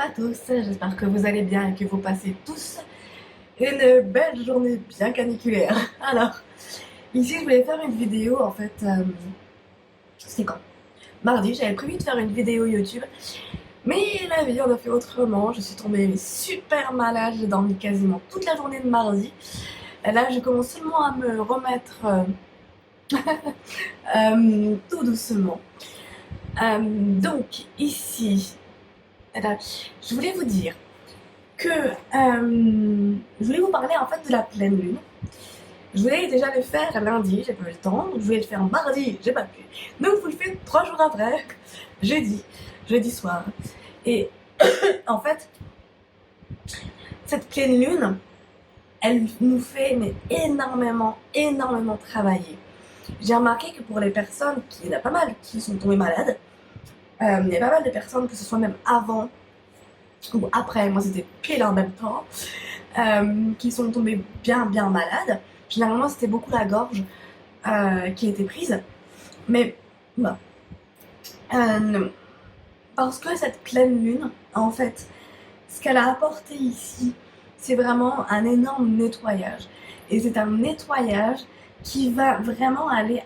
Bonjour à tous, j'espère que vous allez bien et que vous passez tous une belle journée bien caniculaire. Alors, ici je voulais faire une vidéo en fait, c'était quand? Mardi, j'avais prévu de faire une vidéo YouTube, mais la vie en a fait autrement, je suis tombée super malade, j'ai dormi quasiment toute la journée de mardi. Et là je commence seulement à me remettre tout doucement. Donc ici, là, je voulais vous dire que je voulais vous parler en fait de la pleine lune. Je voulais déjà le faire lundi, j'ai pas eu le temps. Je voulais le faire mardi, j'ai pas pu. Donc vous le faites 3 jours après, jeudi soir. Et en fait, cette pleine lune, elle nous fait mais énormément travailler. J'ai remarqué que pour les personnes, il y en a pas mal qui sont tombées malades, il y a pas mal de personnes, que ce soit même avant ou après, moi c'était pile en même temps, qui sont tombées bien malades. Généralement c'était beaucoup la gorge qui était prise, mais bah, parce que cette pleine lune, en fait, ce qu'elle a apporté ici, c'est vraiment un énorme nettoyage. Et c'est un nettoyage qui va vraiment aller,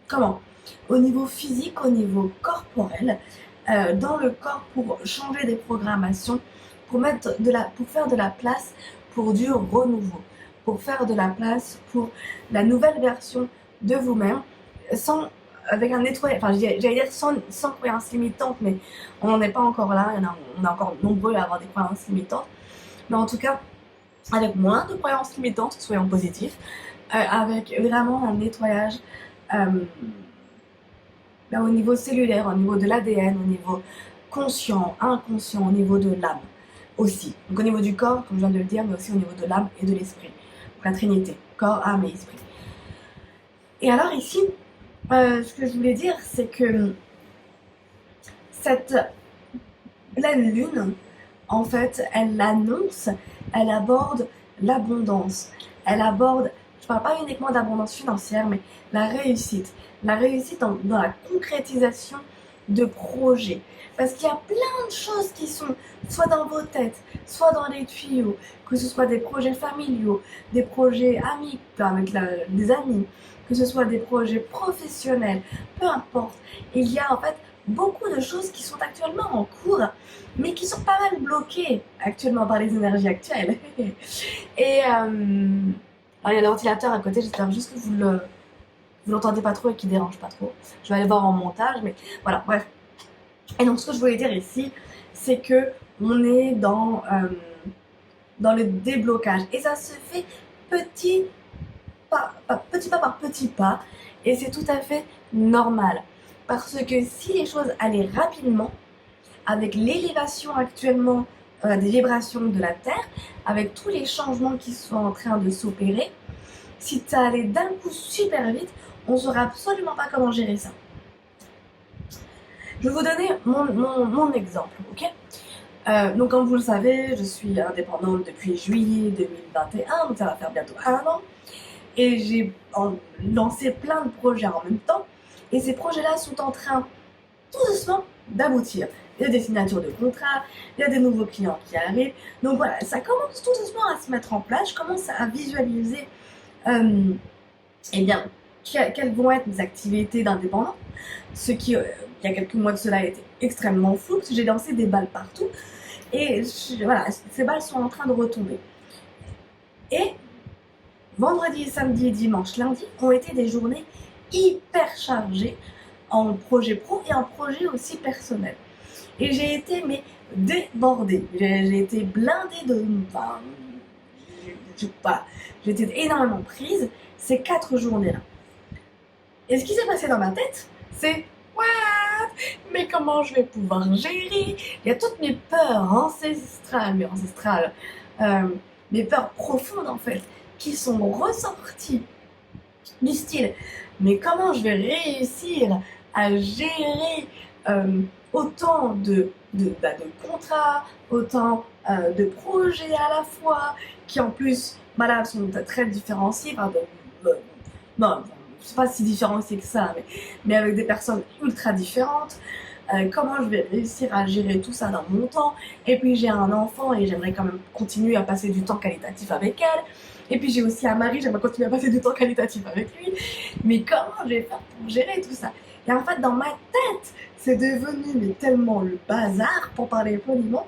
comment? Au niveau physique, au niveau corporel, dans le corps, pour changer des programmations, pour faire de la place pour du renouveau, pour faire de la place pour la nouvelle version de vous-même, avec un nettoyage, enfin j'allais dire sans croyances limitantes, mais on n'en est pas encore là, on est encore nombreux à avoir des croyances limitantes, mais en tout cas avec moins de croyances limitantes, soyons positifs, avec vraiment un nettoyage au niveau cellulaire, au niveau de l'ADN, au niveau conscient, inconscient, au niveau de l'âme aussi. Donc au niveau du corps, comme je viens de le dire, mais aussi au niveau de l'âme et de l'esprit. Donc la trinité, corps, âme et esprit. Et alors ici, ce que je voulais dire, c'est que cette pleine lune, en fait, elle annonce, elle aborde l'abondance. Elle aborde, je parle pas uniquement d'abondance financière, mais la réussite. La réussite dans la concrétisation de projets. Parce qu'il y a plein de choses qui sont soit dans vos têtes, soit dans les tuyaux, que ce soit des projets familiaux, des projets amis, avec des amis, que ce soit des projets professionnels, peu importe. Il y a en fait beaucoup de choses qui sont actuellement en cours, mais qui sont pas mal bloquées actuellement par les énergies actuelles. Et alors il y a le ventilateur à côté, j'espère juste que vous l'entendez pas trop et qu'il dérange pas trop. Je vais aller voir en montage, mais voilà, bref. Et donc ce que je voulais dire ici, c'est que on est dans le déblocage, et ça se fait petit pas par petit pas, et c'est tout à fait normal. Parce que si les choses allaient rapidement, avec l'élévation actuellement des vibrations de la Terre, avec tous les changements qui sont en train de s'opérer, si ça allait d'un coup super vite, on ne saurait absolument pas comment gérer ça. Je vais vous donner mon exemple, ok? Donc comme vous le savez, je suis indépendante depuis juillet 2021, donc ça va faire bientôt 1 an. Et j'ai lancé plein de projets en même temps. Et ces projets-là sont en train, tout doucement, d'aboutir. Il y a des signatures de contrats, il y a des nouveaux clients qui arrivent. Donc voilà, ça commence tout doucement à se mettre en place. Je commence à visualiser eh bien, quelles vont être mes activités d'indépendant. Ce qui, il y a quelques mois de cela, était extrêmement flou, parce que j'ai lancé des balles partout. Et voilà, ces balles sont en train de retomber. Et vendredi, samedi, dimanche, lundi ont été des journées hyper chargées en projet pro et en projet aussi personnel. Et j'ai été débordée. J'ai été blindée de... Enfin, j'étais énormément prise ces 4 journées-là. Et ce qui s'est passé dans ma tête, c'est what? Mais comment je vais pouvoir gérer? Il y a toutes mes peurs ancestrales, mes peurs profondes en fait, qui sont ressorties du style. Mais comment je vais réussir à gérer autant de contrats, autant de projets à la fois, qui en plus, voilà, sont très différenciés, non, c'est pas si différencié que ça, mais avec des personnes ultra différentes, comment je vais réussir à gérer tout ça dans mon temps. Et puis j'ai un enfant et j'aimerais quand même continuer à passer du temps qualitatif avec elle. Et puis j'ai aussi un mari, j'aimerais continuer à passer du temps qualitatif avec lui. Mais comment je vais faire pour gérer tout ça? Et en fait, dans ma tête, c'est devenu mais tellement le bazar, pour parler poliment,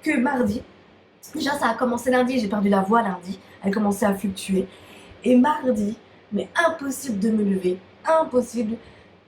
que mardi, déjà ça a commencé lundi, j'ai perdu la voix lundi, elle commençait à fluctuer. Et mardi, mais impossible de me lever, impossible,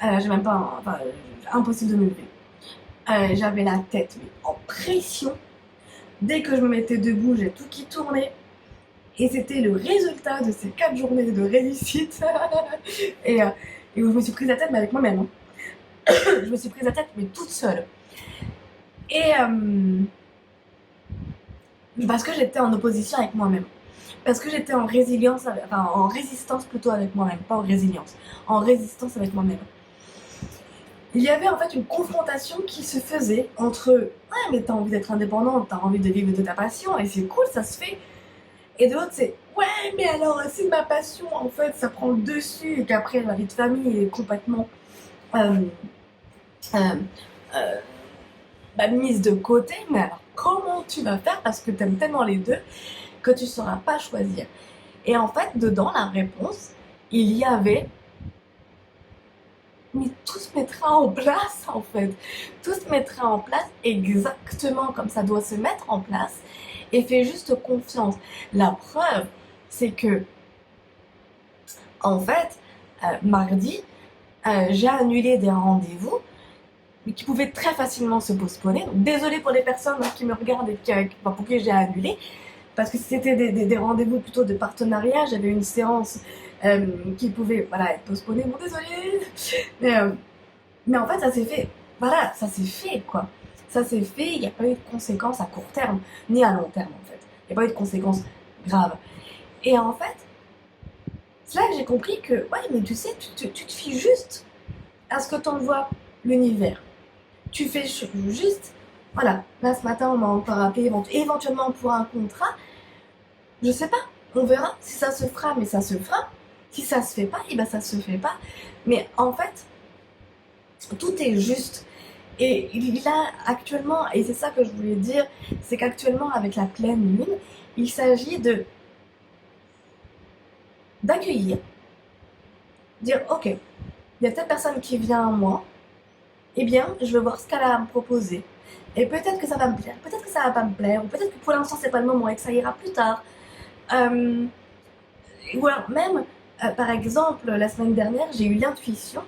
j'ai même pas, enfin, impossible de me lever. J'avais la tête mais en pression. Dès que je me mettais debout, j'ai tout qui tournait. Et c'était le résultat de ces 4 journées de réussite. et, et où je me suis prise la tête, mais avec moi-même. Hein. Je me suis prise la tête, mais toute seule. Et parce que j'étais en opposition avec moi-même. Parce que j'étais en résilience, enfin en résistance plutôt avec moi-même, pas en résilience, en résistance avec moi-même. Il y avait en fait une confrontation qui se faisait entre ouais mais t'as envie d'être indépendante, t'as envie de vivre de ta passion et c'est cool, ça se fait. Et de l'autre c'est ouais mais alors si ma passion en fait ça prend le dessus et qu'après ma vie de famille est complètement euh, euh, euh, mise de côté, mais alors comment tu vas faire parce que t'aimes tellement les deux que tu sauras pas choisir. Et en fait dedans la réponse il y avait mais tout se mettra en place en fait. Tout se mettra en place exactement comme ça doit se mettre en place et fais juste confiance. La preuve, c'est que en fait, mardi, j'ai annulé des rendez-vous mais qui pouvaient très facilement se postponer. Donc, désolée pour les personnes qui me regardent et pour qui j'ai annulé. Parce que c'était des rendez-vous plutôt de partenariat, j'avais une séance qui pouvait voilà, être postponée, bon désolé. Mais en fait ça s'est fait, voilà, ça s'est fait quoi. Ça s'est fait, il n'y a pas eu de conséquences à court terme, ni à long terme en fait. Il n'y a pas eu de conséquences graves. Et en fait, c'est là que j'ai compris que, ouais mais tu sais, tu te fies juste à ce que t'envoie l'univers. Tu fais juste, voilà, là ce matin on m'a encore appelé éventuellement pour un contrat. Je sais pas, on verra si ça se fera, mais ça se fera. Si ça se fait pas, et ben ça se fait pas. Mais en fait, tout est juste. Et il a actuellement, et c'est ça que je voulais dire, c'est qu'actuellement avec la pleine lune, il s'agit d'accueillir, dire ok, il y a telle personne qui vient à moi, eh bien je vais voir ce qu'elle a à me proposer. Et peut-être que ça va me plaire, peut-être que ça va pas me plaire, ou peut-être que pour l'instant c'est pas le moment et que ça ira plus tard. Ou alors même, par exemple, la semaine dernière, j'ai eu l'intuition,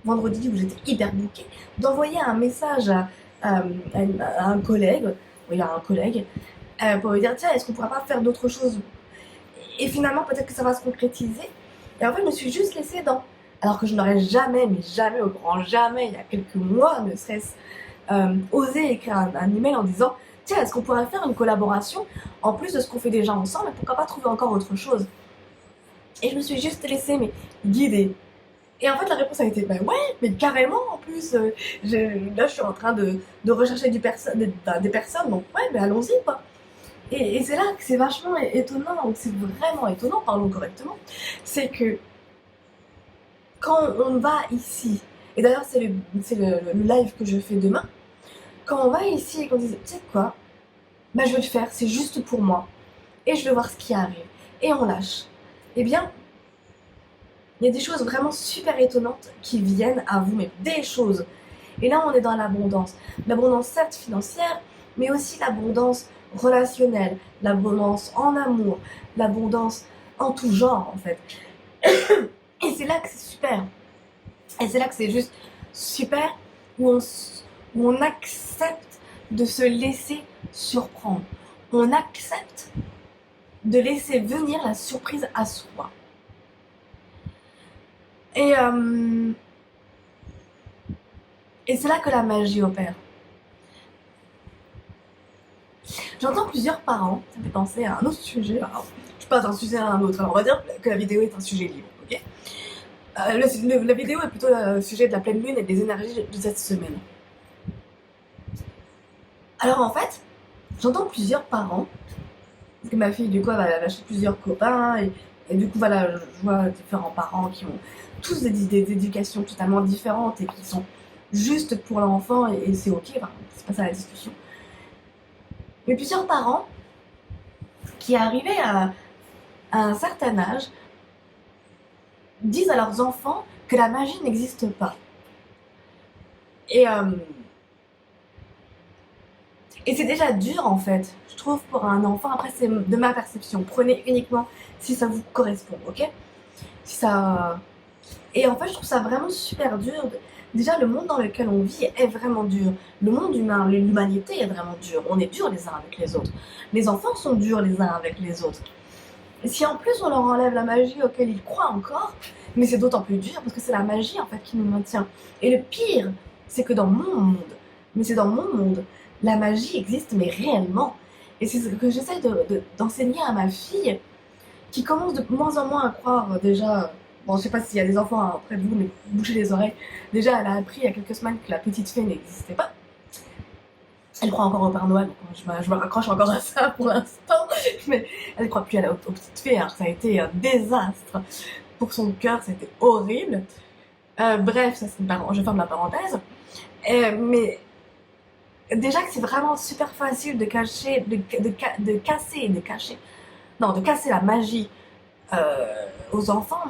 vendredi où j'étais hyper bouquée, d'envoyer un message à un collègue, oui, à un collègue, pour lui dire tiens, est-ce qu'on pourra pas faire d'autres choses? Et finalement, peut-être que ça va se concrétiser. Et en fait, je me suis juste laissée dans. Alors que je n'aurais jamais, mais jamais, au grand jamais, il y a quelques mois, ne serait-ce osé écrire un email en disant tiens, est-ce qu'on pourrait faire une collaboration en plus de ce qu'on fait déjà ensemble, et pourquoi pas trouver encore autre chose? Et je me suis juste laissée mais guider. Et en fait, la réponse a été bah ouais, mais carrément en plus. Là, je suis en train de rechercher des personnes, donc ouais, mais allons-y quoi. Et c'est là que c'est vachement étonnant, donc c'est vraiment étonnant, parlons correctement. C'est que quand on va ici, et d'ailleurs, c'est le live que je fais demain, quand on va ici et qu'on dit tu sais quoi, bah je vais le faire, c'est juste pour moi. Et je vais voir ce qui arrive. Et on lâche. Eh bien, il y a des choses vraiment super étonnantes qui viennent à vous, mais des choses. Et là, on est dans l'abondance. L'abondance, certes, financière, mais aussi l'abondance relationnelle, l'abondance en amour, l'abondance en tout genre, en fait. Et c'est là que c'est super. Et c'est là que c'est juste super, où on accepte de se laisser surprendre. On accepte de laisser venir la surprise à soi. Et c'est là que la magie opère. J'entends plusieurs parents, ça me fait penser à un autre sujet. Alors, je passe d'un sujet à un autre. Alors, on va dire que la vidéo est un sujet libre, ok? La vidéo est plutôt le sujet de la pleine lune et des énergies de cette semaine. Alors, en fait, j'entends plusieurs parents, parce que ma fille, du coup, elle va chez plusieurs copains, et du coup, voilà, je vois différents parents qui ont tous des éducations totalement différentes et qui sont juste pour l'enfant et c'est ok, enfin, c'est pas ça la discussion. Mais plusieurs parents qui arrivaient à un certain âge disent à leurs enfants que la magie n'existe pas. Et, euh, et c'est déjà dur en fait, je trouve, pour un enfant. Après, c'est de ma perception. Prenez uniquement si ça vous correspond, ok? Si ça. Et en fait, je trouve ça vraiment super dur. Déjà, le monde dans lequel on vit est vraiment dur. Le monde humain, l'humanité est vraiment dur. On est durs les uns avec les autres. Les enfants sont durs les uns avec les autres. Et si en plus on leur enlève la magie auquel ils croient encore, mais c'est d'autant plus dur parce que c'est la magie en fait qui nous maintient. Et le pire, c'est que dans mon monde, mais c'est dans mon monde, la magie existe mais réellement. Et c'est ce que j'essaie d'enseigner à ma fille qui commence de moins en moins à croire déjà. Bon, je sais pas s'il y a des enfants près de vous, mais bouchez les oreilles. Déjà, elle a appris il y a quelques semaines que la petite fée n'existait pas. Elle croit encore au Père Noël, donc je me raccroche encore à ça pour l'instant, mais elle croit plus aux petites fées, alors ça a été un désastre pour son cœur, c'était horrible. Bref, ça c'est je ferme la parenthèse. Mais déjà que c'est vraiment super facile de cacher, de casser, de cacher, non, de casser la magie aux enfants.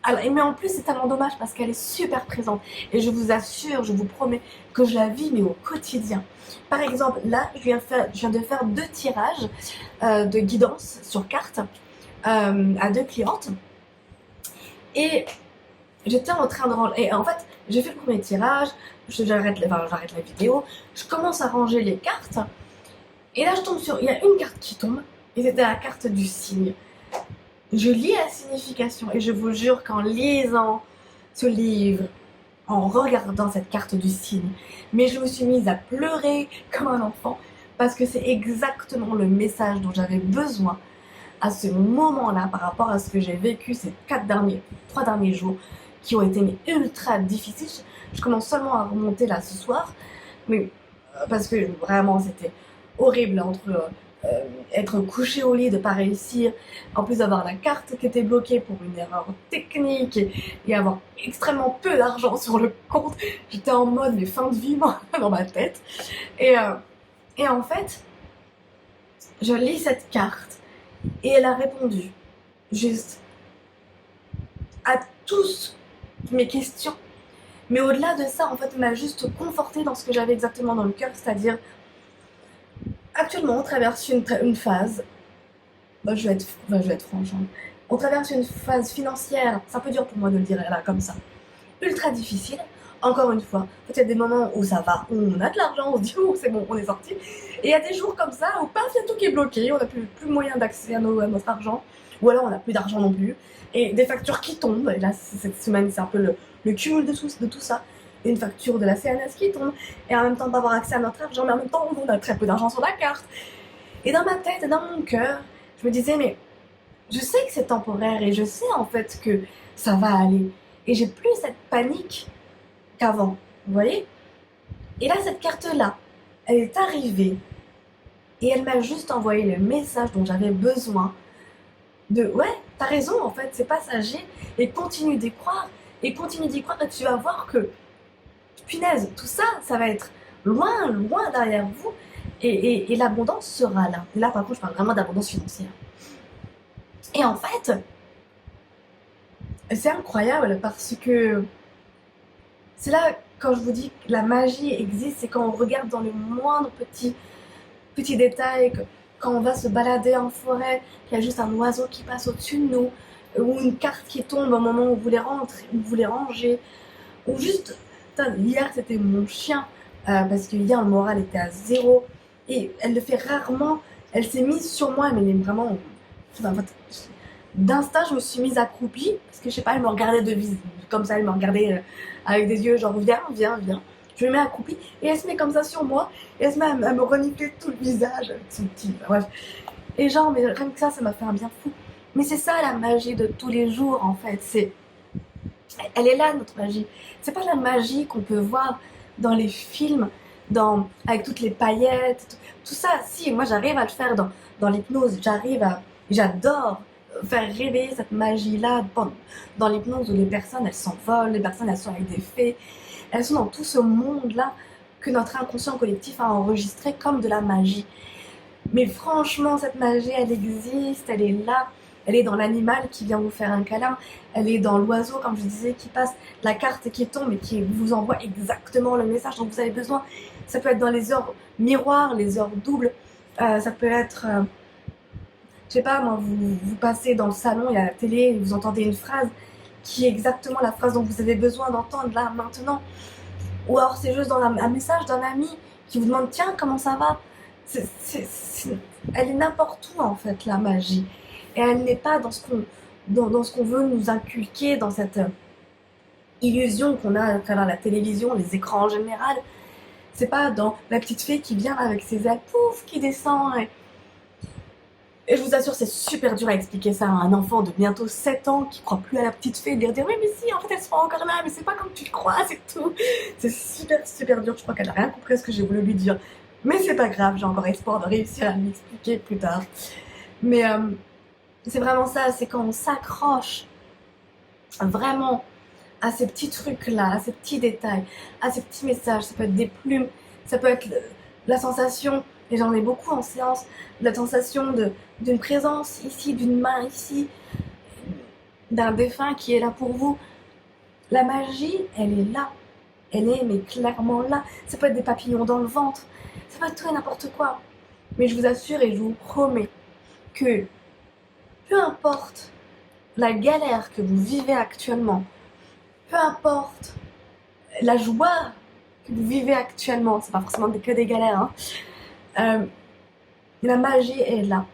Alors, mais en plus, c'est tellement dommage parce qu'elle est super présente. Et je vous assure, je vous promets que je la vis, mais au quotidien. Par exemple, là, je viens de faire 2 tirages de guidance sur carte à 2 clientes. Et j'étais en train de ranger. Et en fait, j'ai fait le premier tirage, j'arrête la vidéo, je commence à ranger les cartes. Et là, je tombe sur. Il y a une carte qui tombe, et c'était la carte du cygne. Je lis la signification et je vous jure qu'en lisant ce livre, en regardant cette carte du cygne, mais je me suis mise à pleurer comme un enfant parce que c'est exactement le message dont j'avais besoin à ce moment-là par rapport à ce que j'ai vécu ces 3 derniers jours qui ont été ultra difficiles. Je commence seulement à remonter là ce soir, mais parce que vraiment c'était horrible entre être couché au lit, de pas réussir, en plus d'avoir la carte qui était bloquée pour une erreur technique et avoir extrêmement peu d'argent sur le compte. J'étais en mode mais fin de vie dans ma tête. Et en fait, je lis cette carte et elle a répondu juste à tous mes questions. Mais au-delà de ça, en fait, elle m'a juste confortée dans ce que j'avais exactement dans le cœur, c'est-à-dire actuellement, on traverse une phase. Je vais être franche. Hein. On traverse une phase financière, c'est un peu dur pour moi de le dire là comme ça, ultra difficile. Encore une fois, peut-être des moments où ça va, où on a de l'argent, on se dit oh c'est bon, on est sorti. Et il y a des jours comme ça où paf, il y a tout qui est bloqué, on n'a plus moyen d'accès à notre argent, ou alors on n'a plus d'argent non plus, et des factures qui tombent. Et là, cette semaine, c'est un peu le cumul de tout ça. Une facture de la CNS qui tombe, et en même temps pas avoir accès à notre argent, mais en même temps on a très peu d'argent sur la carte. Et dans ma tête et dans mon cœur, je me disais mais je sais que c'est temporaire et je sais en fait que ça va aller. Et j'ai plus cette panique qu'avant, vous voyez? Et là, cette carte-là, elle est arrivée et elle m'a juste envoyé le message dont j'avais besoin de ouais, t'as raison en fait, c'est passager et continue d'y croire et tu vas voir que punaise, tout ça, ça va être loin, loin derrière vous et l'abondance sera là. Et là, par contre, je parle vraiment d'abondance financière. Et en fait, c'est incroyable parce que c'est là, quand je vous dis que la magie existe, c'est quand on regarde dans le moindre petit détail, quand on va se balader en forêt, qu'il y a juste un oiseau qui passe au-dessus de nous, ou une carte qui tombe au moment où vous voulez ranger, ou juste, hier c'était mon chien, parce que hier le moral était à 0, et elle le fait rarement, elle s'est mise sur moi, mais vraiment, en fait, d'instinct je me suis mise accroupie, parce que je sais pas, elle me regardait comme ça, elle me regardait avec des yeux genre viens. Je me mets accroupie, et elle se met comme ça sur moi, et elle se met à me renifler tout le visage avec son petit, bref. Et genre, mais rien que ça m'a fait un bien fou. Mais c'est ça la magie de tous les jours en fait, elle est là notre magie. C'est pas la magie qu'on peut voir dans les films, avec toutes les paillettes, tout ça. Si, moi j'arrive à le faire dans l'hypnose, j'adore faire réveiller cette magie-là dans l'hypnose où les personnes elles s'envolent, les personnes elles sont avec des fées. elles sont dans tout ce monde-là que notre inconscient collectif a enregistré comme de la magie. Mais franchement, cette magie, elle existe, elle est là. Elle est dans l'animal qui vient vous faire un câlin. Elle est dans l'oiseau, comme je disais, qui passe la carte qui tombe et qui vous envoie exactement le message dont vous avez besoin. Ça peut être dans les heures miroirs, les heures doubles. Ça peut être, je sais pas moi, vous passez dans le salon, il y a la télé, et vous entendez une phrase qui est exactement la phrase dont vous avez besoin d'entendre là, maintenant. Ou alors c'est juste dans un message d'un ami qui vous demande tiens, comment ça va. Elle est n'importe où en fait, la magie. Et elle n'est pas dans ce qu'on veut nous inculquer, dans cette illusion qu'on a à travers la télévision, les écrans en général. C'est pas dans la petite fée qui vient avec ses ailes, pouf, qui descend. Et je vous assure, c'est super dur à expliquer ça à un enfant de bientôt 7 ans qui croit plus à la petite fée, de lui dire oui mais si, en fait elle sera encore là, mais c'est pas comme tu le crois, c'est tout. C'est super dur, je crois qu'elle a rien compris à ce que j'ai voulu lui dire. Mais c'est pas grave, j'ai encore espoir de réussir à lui expliquer plus tard. Mais c'est vraiment ça, c'est quand on s'accroche vraiment à ces petits trucs-là, à ces petits détails, à ces petits messages. Ça peut être des plumes, ça peut être la sensation, et j'en ai beaucoup en séance, la sensation d'une présence ici, d'une main ici, d'un défunt qui est là pour vous. La magie, elle est là. Elle est mais clairement là. Ça peut être des papillons dans le ventre, ça peut être tout et n'importe quoi. Mais je vous assure et je vous promets que peu importe la galère que vous vivez actuellement, peu importe la joie que vous vivez actuellement, c'est pas forcément que des galères, hein, la magie est là.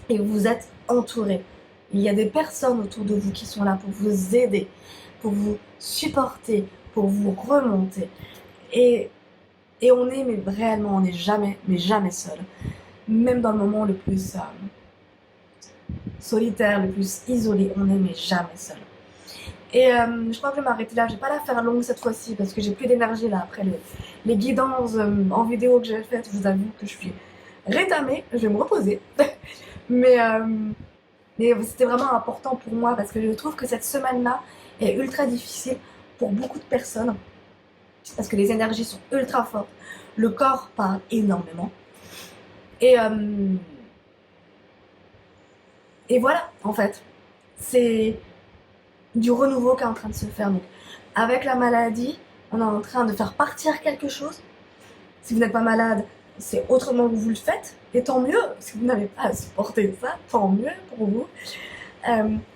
Et vous êtes entouré. Il y a des personnes autour de vous qui sont là pour vous aider, pour vous supporter, pour vous remonter. Et on est, mais réellement, on n'est jamais, mais jamais seul. Même dans le moment le plus solitaire, le plus isolé, on n'est mais jamais seul. Et je crois que je vais m'arrêter là. Je vais pas la faire longue cette fois-ci parce que j'ai plus d'énergie là après les guidances en vidéo que j'ai faites. Je vous avoue que je suis rétamée. Je vais me reposer. mais c'était vraiment important pour moi parce que je trouve que cette semaine-là est ultra difficile pour beaucoup de personnes parce que les énergies sont ultra fortes. Le corps parle énormément. Et voilà, en fait, c'est du renouveau qui est en train de se faire. Donc, avec la maladie, on est en train de faire partir quelque chose. Si vous n'êtes pas malade, c'est autrement que vous le faites. Et tant mieux, si vous n'avez pas à supporter ça, tant mieux pour vous.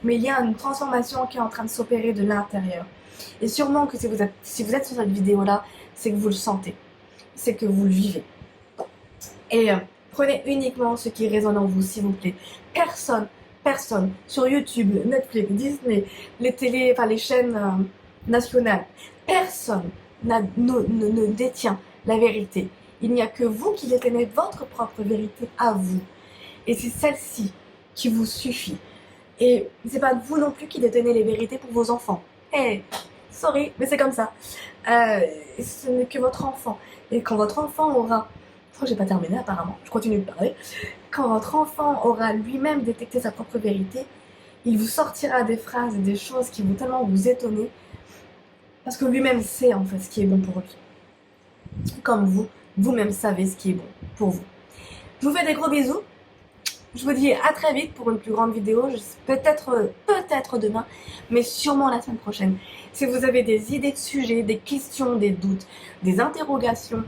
Mais il y a une transformation qui est en train de s'opérer de l'intérieur. Et sûrement que si vous êtes sur cette vidéo-là, c'est que vous le sentez. C'est que vous le vivez. Et prenez uniquement ce qui résonne en vous, s'il vous plaît. Personne sur YouTube, Netflix, Disney, les chaînes nationales, personne ne détient la vérité. Il n'y a que vous qui détenez votre propre vérité à vous. Et c'est celle-ci qui vous suffit. Et c'est pas vous non plus qui détenez les vérités pour vos enfants. Sorry, mais c'est comme ça. Ce n'est que votre enfant. Et quand votre enfant aura... Je crois que j'ai pas terminé apparemment, je continue de parler. Quand votre enfant aura lui-même détecté sa propre vérité, il vous sortira des phrases et des choses qui vont tellement vous étonner parce que lui-même sait en fait ce qui est bon pour lui. Comme vous-même savez ce qui est bon pour vous. Je vous fais des gros bisous. Je vous dis à très vite pour une plus grande vidéo, peut-être demain, mais sûrement la semaine prochaine. Si vous avez des idées de sujets, des questions, des doutes, des interrogations,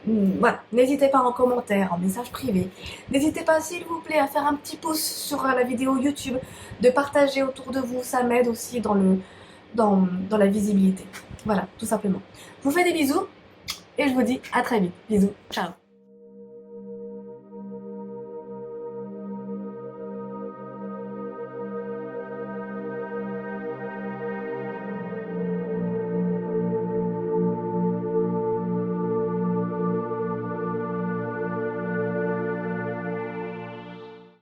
voilà, n'hésitez pas en commentaire, en message privé. N'hésitez pas s'il vous plaît à faire un petit pouce sur la vidéo YouTube, de partager autour de vous, ça m'aide aussi dans la visibilité. Voilà, tout simplement. Je vous fais des bisous et je vous dis à très vite. Bisous, ciao.